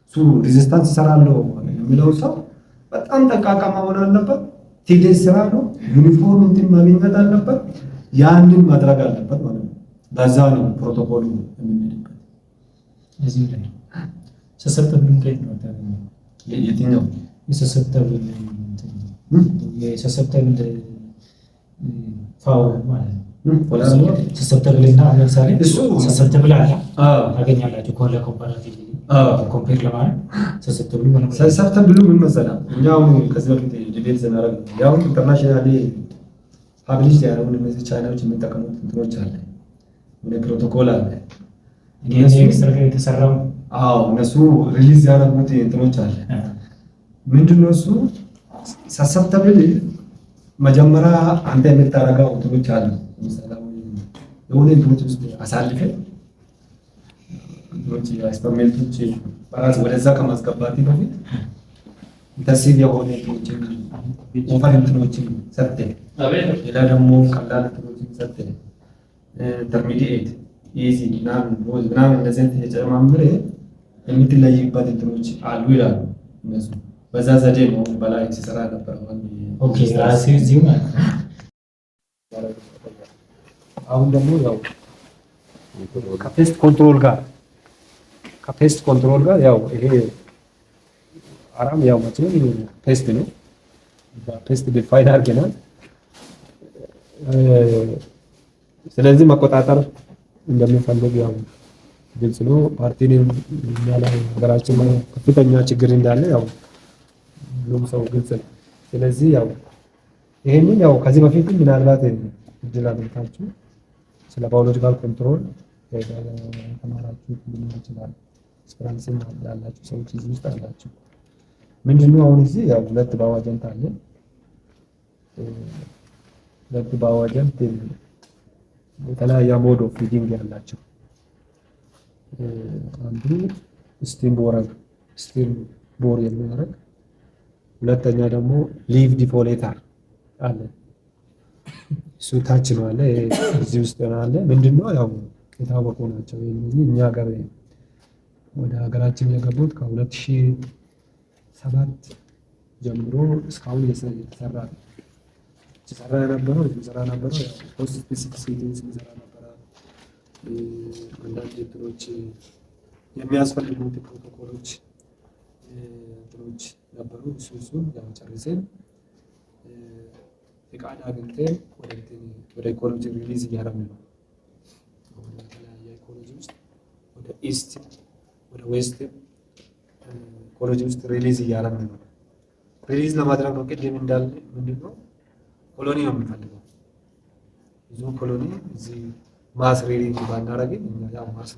እሱ ሬዚስታንስ ይሰራለው የሚለው ሰው በጣም ጠንቃቃ መሆን አለበት። ሂደት ስራ ነው። ዩኒፎርም እንትን ማግኘት አለበት። ያንን ማድረግ አለበት ማለት ነው። በዛ ነው ፕሮቶኮሉ የምንሄድበት። እዚህ ላይ ሰሰፕተብል እንዴት ነው ታዲያ? የትኛው የሰሰፕተብል ፋውል ማለት ነው። ሰሰፕተብል እና ለምሳሌ እሱ ሰሰፕተብል አለ ታገኛላችሁ ኮለ ኮምፓራቲቭ ኮምፔር ለማለት ሰሰፕተብል ማለት ነው። ሰሰፕተብሉ ምን መሰለህ እኛው ከዚህ በፊት ዲቤት ዘናረግ ያው ኢንተርናሽናሊ ፓብሊሽ ያደረጉ እነዚህ ቻይናዎች የሚጠቀሙት እንትኖች አለ ወደ ፕሮቶኮል አለ ኤክስትራ የተሰራው እነሱ ሪሊዝ ያደረጉት እንትኖች አለ። ምንድነው እሱ ሰሰፕተብል መጀመሪያ አንተ የምታረጋው እንትኖች አሉ። ለምሳሌ የሆነ እንትኖች ውስጥ አሳልፈን እንትኖች ኤክስፐሪሜንቶች በራስ ወደዛ ከማስገባት በፊት ኢንተንሲቭ የሆነ እንትኖችን ኦፈር እንትኖችን ሰጥተህ ሌላ ደግሞ ቀላል እንትኖችን ሰጥተህ ኢንተርሚዲኤት ኢዚ ምናምን እንደዚህ የጨማምር የምትለይበት እንትኖች አሉ ይላሉ እነሱ። በዛ ዘዴ ነው በላይ ሲሰራ ነበር። ኦኬ ራሴ እዚሁ ማለት ነው። አሁን ደግሞ ያው ከፔስት ኮንትሮል ጋር ያው ይሄ አራም ያው መቼም ፔስት ነው። ፔስት ዲፋይን አድርገናል። ስለዚህ መቆጣጠር እንደምንፈልግ ያው ግልጽ ነው። ፓርቲን የሚያላይ ሀገራችን ከፍተኛ ችግር እንዳለ ያው ሁሉም ሰው ግልጽ ነው። ስለዚህ ያው ይሄንን ያው ከዚህ በፊት ምናልባት እድል አግኝታችሁ ስለ ባዮሎጂካል ኮንትሮል ተማራችሁ ሊሆን ይችላል። ኤክስፐሪንስ ያላችሁ ሰዎች እዚህ ውስጥ አላችሁ። ምንድነው አሁን እዚህ ያው ሁለት ባዮአጀንት አለ። ሁለት ባዮአጀንት የተለያየ ሞድ ኦፍ ፊዲንግ ያላቸው አንዱ ስቲም ቦር የሚያደርግ ሁለተኛ ደግሞ ሊቭ ዲፎሌተር አለ። እሱ ታች ነው አለ እዚህ ውስጥ ነው አለ። ምንድነው ያው የታወቁ ናቸው። እኛ ጋር ወደ ሀገራችን የገቡት ከ2007 ጀምሮ እስካሁን የተሰራ የነበረው ፖስት ስፔሲፊክ ሴቲንግስ የሚሰራ ነበረ። አንዳንድ እንትኖች የሚያስፈልጉት ፕሮቶኮሎች እንትኖች ነበሩ። እሱን ያው ጨርሰን ፍቃድ አግኝተን ወደ ኢኮሎጂ ሪሊዝ እያደረግን ነው። ወደ ተለያየ ኢኮሎጂ ውስጥ ወደ ኢስት ወደ ዌስት ኢኮሎጂ ውስጥ ሪሊዝ እያደረግን ነው። ሪሊዝ ለማድረግ ነው ቅድም እንዳለ ምንድነው ኮሎኒ ነው የምንፈልገው። ብዙ ኮሎኒ እዚህ ማስ ሪሊንግ ባናረግም እኛ ያው ማስ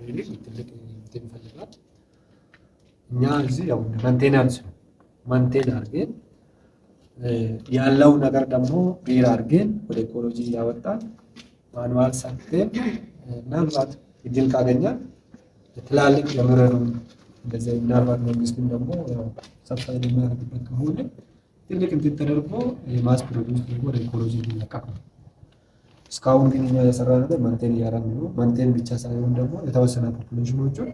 ሪሊንግ ትልቅ እንትን ይፈልጋል። እኛ እዚህ ያው ማንቴናንስ ነው ማንቴን አድርገን ያለው ነገር ደግሞ ሪር አድርገን ወደ ኢኮሎጂ ያወጣን ማኑዋል ሰርተን ምናልባት እድል ካገኛል ትላልቅ የምረሩ እንደዚህ ምናልባት መንግስትም ደግሞ ያው ሰብሳይድ የሚያደርግበት ከሆነ ትልቅ እንትን ተደርጎ የማስ ፕሮዲውስ ወደ ኢኮሎጂ ሊለቀቅ ነው። እስካሁን ግን እኛ የሰራነው ማንቴን እያደረግን ነው። ማንቴን ብቻ ሳይሆን ደግሞ የተወሰነ ፖፑሌሽኖቹን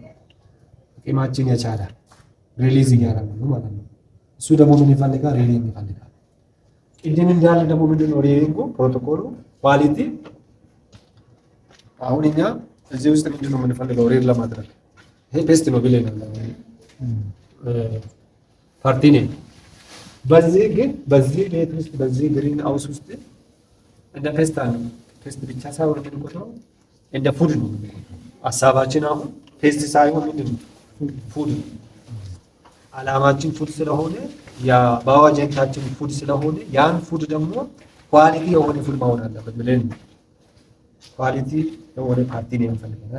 አቅማችን የቻለ ሪሊዝ እያደረግን ነው ማለት ነው። እሱ ደግሞ ምን ይፈልጋል? ሪሊንግ ይፈልጋል። ቅድም እንዳለ ደግሞ ምንድነው ሪሊንጉ ፕሮቶኮሉ ኳሊቲ። አሁን እኛ እዚህ ውስጥ ምንድነው የምንፈልገው ሪል ለማድረግ ይሄ ቤስት ነው ብለናል ፓርቲ ነኝ። በዚህ ግን በዚህ ቤት ውስጥ በዚህ ግሪን ሃውስ ውስጥ እንደ ፔስት አለ። ፔስት ብቻ ሳይሆን የምንቆጥረው እንደ ፉድ ነው። ሀሳባችን አሁን ፔስት ሳይሆን ምንድነው ፉድ ነው። አላማችን ፉድ ስለሆነ ያ ባዮአጀንታችን ፉድ ስለሆነ ያን ፉድ ደግሞ ኳሊቲ የሆነ ፉድ መሆን አለበት ብለን ኳሊቲ የሆነ ፓርቲ ኔም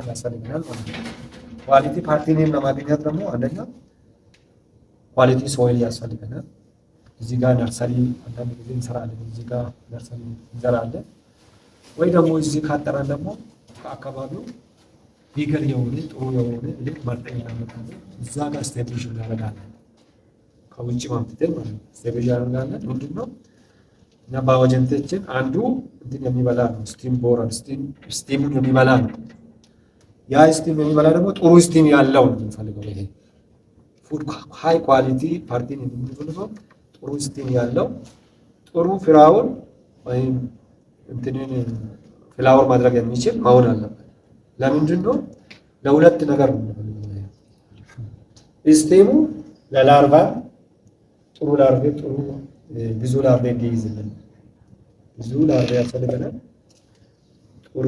ያስፈልገናል ማለት ነው። ኳሊቲ ፓርቲ ኔም ለማግኘት ደግሞ አንደኛ ኳሊቲ ሶይል ያስፈልገናል። እዚህ ጋር ነርሰሪ አንዳንድ ጊዜ እንሰራለን። እዚህ ጋር ነርሰሪ እንዘራለን ወይ ደግሞ እዚህ ካጠራን ደግሞ ከአካባቢው ቢገር የሆነ ጥሩ የሆነ ልክ መርጠን እናመጣለን። እዛ ጋር ስቴብሊሽ እናደርጋለን። ከውጭ ማምጥተን ማለት ነው ስቴብሊሽ እናደርጋለን። ምንድን ነው እኛ ባዮጀንታችን አንዱ እንትን የሚበላ ነው፣ ስቲም ቦረን ስቲሙን የሚበላ ነው። ያ ስቲም የሚበላ ደግሞ ጥሩ ስቲም ያለው ነው የምንፈልገው። ይሄ ፉድ ሃይ ኳሊቲ ፓርቲን የምንፈልገው ጥሩ ስቲም ያለው ጥሩ ፍራውን ወይም እንትንን ፍላወር ማድረግ የሚችል መሆን አለበት። ለምንድን ነው? ለሁለት ነገር ነው የምንፈልገው። ስቲሙ ለላርቫ ጥሩ ላርቫ ጥሩ ብዙ ላርቫ እንዲይዝልን ብዙ ላርቫ ያስፈልገናል። ጥሩ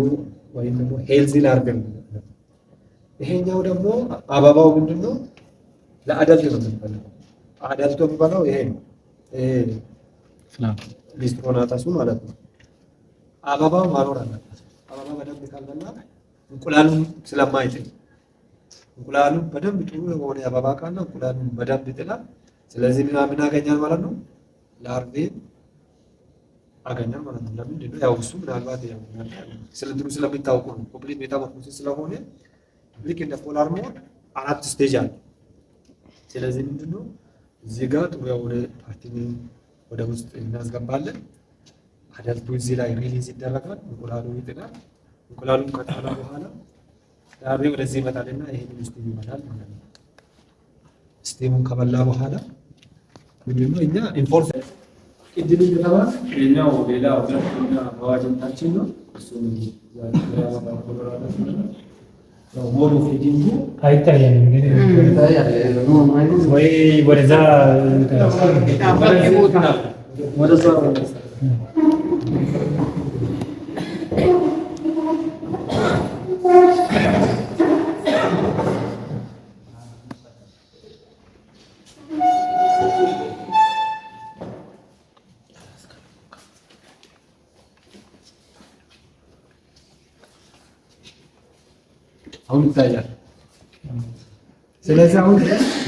ወይም ደግሞ ሄልዚ ላርቫ ነው። ይሄኛው ደግሞ አበባው ምንድነው? ለአደልት ነው የምንፈልገው። አደልቶ የሚባለው ይሄ ነው። ሊስትሮናታሱ ማለት ነው። አበባው ማኖር አለበት። አበባ በደንብ ካልበላ እንቁላሉን ስለማይጥል እንቁላሉ በደንብ ጥሩ የሆነ አበባ ካለ እንቁላሉን በደንብ ይጥላል። ስለዚህ ምን አገኛል ማለት ነው? ላርቬ አገኛል ማለት ነው። ለምንድን ነው? ያው እሱ ምናልባት ያው ስለድሩ ስለሚታወቁ ነው። ኮምፕሊት ሜታሞርፎሲስ ስለሆነ ልክ እንደ ፖላር ሞድ 4 ስቴጅ አለ። ስለዚህ ምንድን ነው እዚህ ጋር ጥሩ የሆነ ፓርቲን ወደ ውስጥ እናስገባለን። አደልቱ እዚህ ላይ ሪሊዝ ይደረጋል። እንቁላሉ ይጥላል። እንቁላሉን ከጣለ በኋላ ላርቬ ወደዚህ ይመጣልና ይሄንን ስቲም ይበላል ማለት ነው። ስቲሙን ከበላ በኋላ ምንድን ነው እኛ ኢንፎርስ ቅድም እንደተባለ የኛው ሌላ ሁለተኛ ባዮጀንታችን ነው። እሱም ሞዱ ፊዲንጉ አይታየንም እንግዲህ ወይ ወደዛ ወደዛ አሁን ይታያል። ስለዚህ አሁን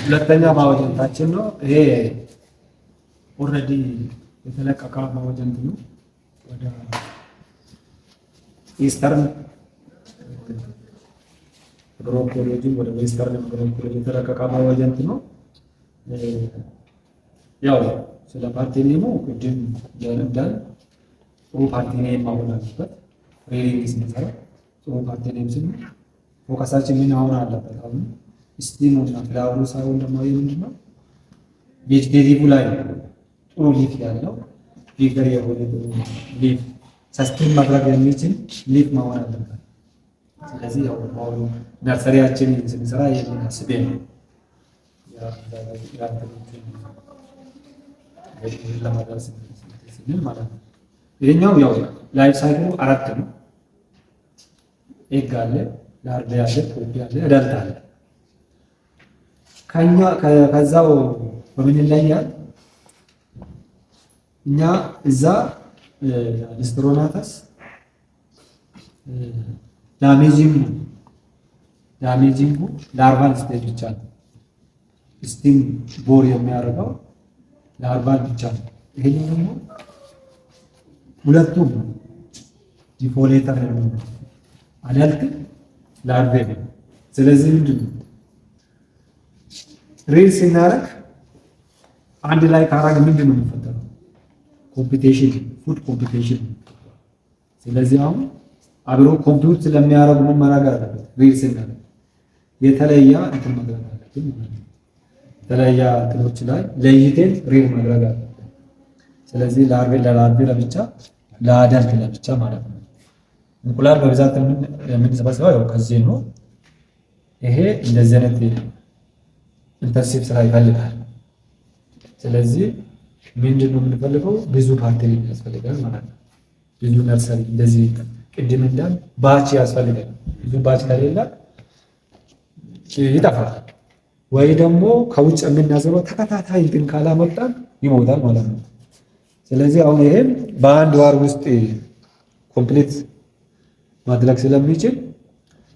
ሁለተኛ ባዮጀንታችን ነው። ይሄ ኦልሬዲ የተለቀቀ ባዮጀንት ነው። ወደ ኢስተርን አግሮኢኮሎጂ ወደ ዌስተርን አግሮኢኮሎጂ የተለቀቀ ባዮጀንት ነው። ያው ስለ ፓርቲ ኔሙ ቅድም እንዳል ጥሩ ፓርቲ ኔም መሆን አለበት። ሬዲንግ ስንሰራ ጥሩ ፓርቲ ኔም ስንል ፎከሳችን ምን አሁን አለበት? አሁን ስቲሙ እና ፍላወሩ ሳይሆን ደግሞ ምንድነው ቬጂቴቲቭ ላይ ጥሩ ሊፍ ያለው ቢገር የሆነ ሊፍ ሰስቴን ማድረግ የሚችል ሊፍ መሆን አለበት። ስለዚህ ያው አሁን ነርሰሪያችን ስንሰራ ይሄን አስቤን ለማድረስ ስንል ማለት ነው። ይሄኛው ያው ላይፍ ሳይክሉ 4 ነው። ኤግ አለ፣ ላርቫ አለ፣ ፑፓ አለ፣ አዳልት አለ። ከዛው በምን ይለያል? እኛ እዛ ሊስትሮናታስ ዳሜጂንጉ ላርቫል ስቴጅ ብቻ ነው። ስቲም ቦር የሚያደርገው ላርቫል ብቻ ነው። ይሄኛው ደግሞ ሁለቱም ዲፎሌተር ነው፣ አዳልት ላርቫ ነው። ስለዚህ ምንድን ነው ሪል ስናደርግ አንድ ላይ ካራግ ምንድን ነው የሚፈጠረው? ኮምፒቲሽን፣ ፉድ ኮምፒቲሽን። ስለዚህ አሁን አብሮ ኮምፒውት ስለሚያደርጉ ምን ማድረግ አለበት? ሪል ስናደርግ የተለየ እንትን ማድረግ አለብን። የተለየ እንትኖች ላይ ለይቴን ሪል ማድረግ አለብን። ስለዚህ ለላርቬ ለብቻ፣ ለአዳልት ለብቻ ማለት ነው። እንቁላል በብዛት የምንሰበስበው ያው ከዚህ ነው። ይሄ እንደዚህ አይነት ኢንተንሲቭ ስራ ይፈልጋል። ስለዚህ ምንድን ነው የምንፈልገው? ብዙ ፓርቲ ያስፈልጋል ማለት ነው። ብዙ ነርሰሪ እንደዚህ ቅድም እንዳል ባች ያስፈልጋል። ብዙ ባች ከሌለ ይጠፋል፣ ወይ ደግሞ ከውጭ የምናዘበው ተከታታይ እንትን ካላመጣን ይሞታል ማለት ነው። ስለዚህ አሁን ይሄን በአንድ ወር ውስጥ ኮምፕሊት ማድረግ ስለሚችል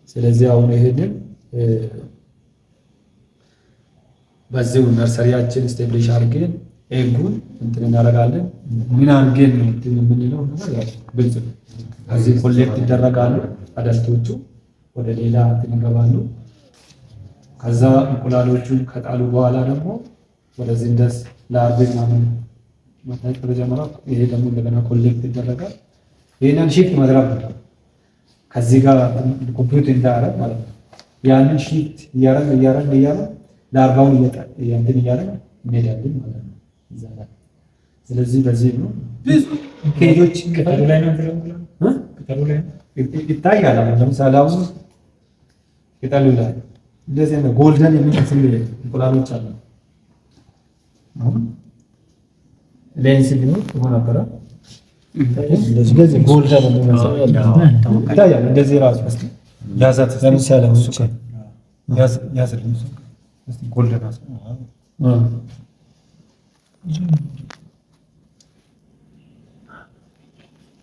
ስለዚህ አሁን ይሄንን በዚሁ ነርሰሪያችን ስቴብሊሽ አድርገን ኤጉን እንትን እናደርጋለን። ምን አድርገን ነው እንትን የምንለው ነገር ግልጽ ነው። ከዚህ ኮሌክት ይደረጋሉ። አዳልቶቹ ወደ ሌላ እንትን ይገባሉ። ከዛ እንቁላሎቹን ከጣሉ በኋላ ደግሞ ወደዚህ እንደስ ለአርቤ ምናምን መታየት ከተጀመረ ይሄ ደግሞ እንደገና ኮሌክት ይደረጋል። ይሄንን ሺፍት ማድረግ ነው። ከዚህ ጋር ኮምፒውተር እንዳያረግ ማለት ነው። ያንን ሺፍት እያረግ ለአርባውን እንትን እያረግ እንሄዳለን ማለት ነው። ስለዚህ በዚህ ነው ብዙ ኬጆች ቅጠሉ ላይ ነው ቅጠሉ ላይ ይታያል። ለምሳሌ አሁን ቅጠሉ ላይ እንደዚህ ነው ጎልደን የሚመስል እንቁላሎች አሉ። አሁን ሌንስ ሊኖር ነበረ እንደዚህ ጎልደን የሚመስል ይታያል። እንደዚህ ራሱ ያዛት ለምሳሌ ያዝልኝ ጎልደን ራሱ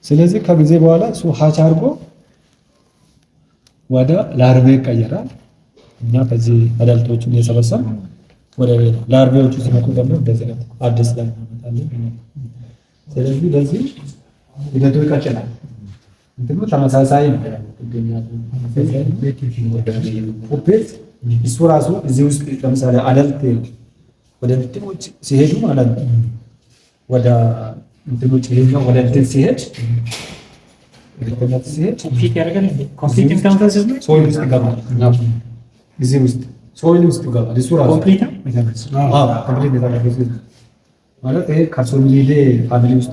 ስለዚህ ከጊዜ በኋላ እሱ ሀች አድርጎ ወደ ላርቬ ይቀየራል። እኛ ከዚህ አዳልቶቹን እየሰበሰብ ወደ ላርቬዎቹ ሲመጡ ደግሞ እንደዚህ ነው አዲስ ላይ እናመጣለን። ስለዚህ በዚህ ሂደቱ ይቀጥላል። እንትኑ ተመሳሳይ ነው። ኦፔት እሱ ራሱ እዚህ ውስጥ ለምሳሌ አዳልት ወደ እንትኖች ሲሄዱ ማለት ነው ወደ እንትኖች ይሄኛው ወደ እንትን ሲሄድ ኮምፒት ያደርጋል። ኮምፒት ኢንካውንተርስ ነው ሶይል ውስጥ ይገባል። እዚህ ውስጥ ሶይል ውስጥ ይገባል። እሱ ራሱ ኮምፕሊት ነው። ኮምፕሊት ማለት ይሄ ካርሶኒዴ ፋሚሊ ውስጥ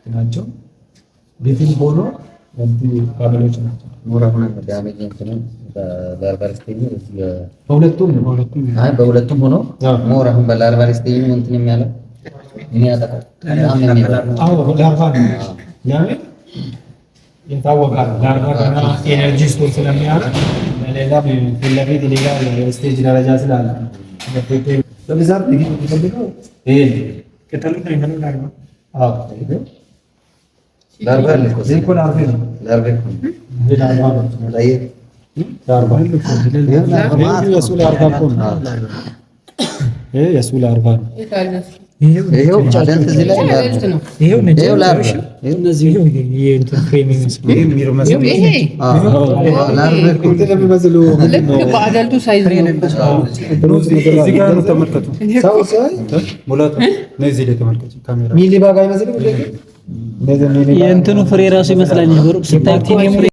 ናቸው። ቤትም ሆኖ ፋሚሊዎች ናቸው። ሞራሁን ዳሜጅ እንትን በላርቫል ስቴጅ በሁለቱም በሁለቱም ሆኖ ሞራሁን በላርቫል ስቴጅ እንትን የሚያለው የሚያጠቃው ላርቫ ነው ያኔ ይታወቃል። ላርቫ እና ኤነርጂ ስቶር ስለሚያደርግ ለሌላ ፍላጎት ሌላ ስቴጅ ደረጃ ስላለ በብዛት ግን የሚፈልገው ይሄ ቅጠሉ ላይ ነው ላርቫ ላርቫ ነው። የሱ ላርቫ ነው። ይሄው አዳልት እዚህ ላይ ነው። ይሄው ላርቫ እነዚህ የእንትን ፍሬም የሚመስለው በአዳልቱ ሳይዝ ነው። እዚህ ጋር ነው ተመልከቱ። ሙላቱ ነው እዚህ ላይ ተመልከቱ። ካሜራ ሚሊ ባጋ አይመስልም። የእንትኑ ፍሬ ራሱ ይመስላል። ስታይ